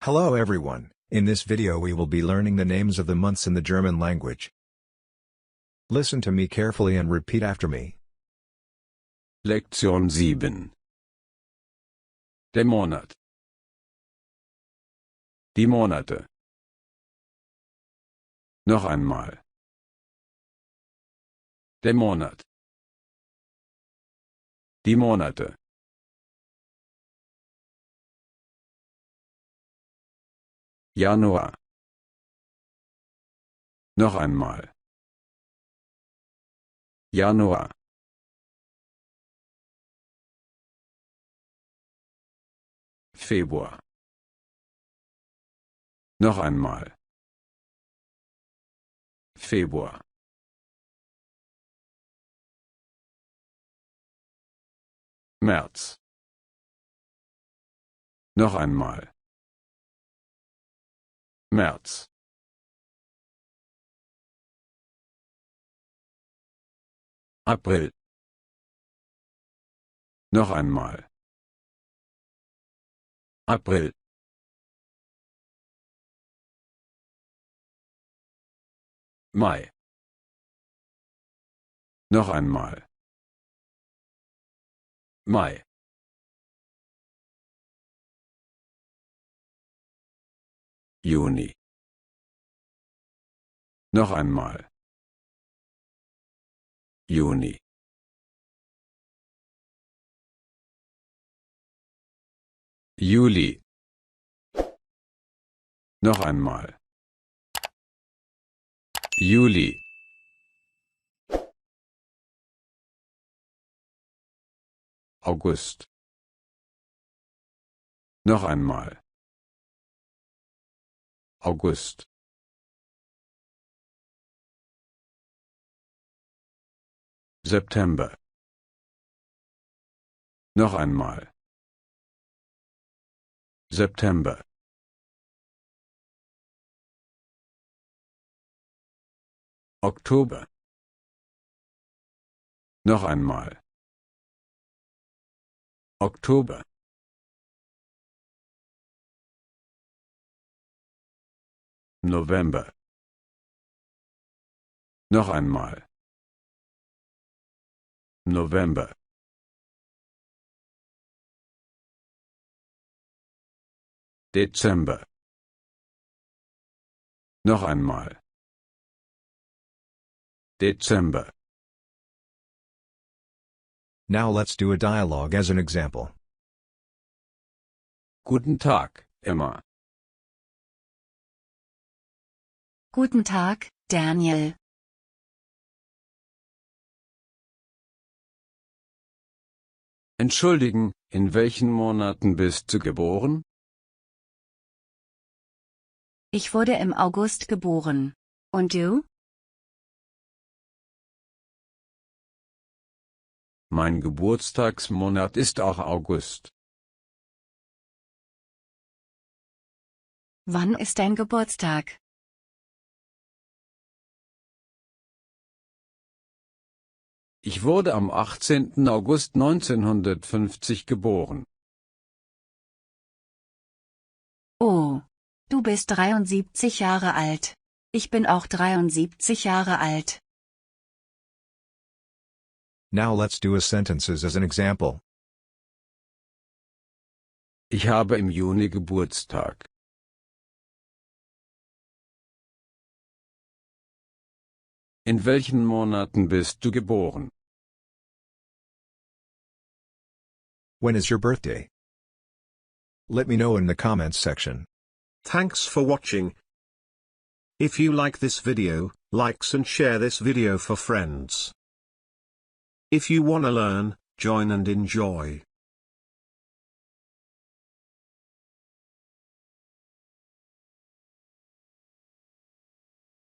Hello everyone, in this video we will be learning the names of the months in the German language. Listen to me carefully and repeat after me. Lektion 7. Der Monat. Die Monate. Noch einmal. Der Monat. Die Monate. Januar. Noch einmal. Januar. Februar. Noch einmal. Februar. März. Noch einmal. März. April. Noch einmal. April. Mai. Noch einmal. Mai. Juni. Noch einmal. Juni. Juli. Noch einmal. Juli. August. Noch einmal. August. September. Noch einmal. September. Oktober. Noch einmal. Oktober. November. Noch einmal. November. Dezember. Noch einmal. Dezember. Now let's do a dialogue as an example. Guten Tag, Emma. Guten Tag, Daniel. Entschuldigen, in welchen Monaten bist du geboren? Ich wurde im August geboren. Und du? Mein Geburtstagsmonat ist auch August. Wann ist dein Geburtstag? Ich wurde am 18. August 1950 geboren. Oh, du bist 73 Jahre alt. Ich bin auch 73 Jahre alt. Now let's do a sentences as an example. Ich habe im Juni Geburtstag. In welchen Monaten bist du geboren? When is your birthday? Let me know in the comments section. Thanks for watching. If you like this video, likes and share this video for friends. If you wanna learn, join and enjoy.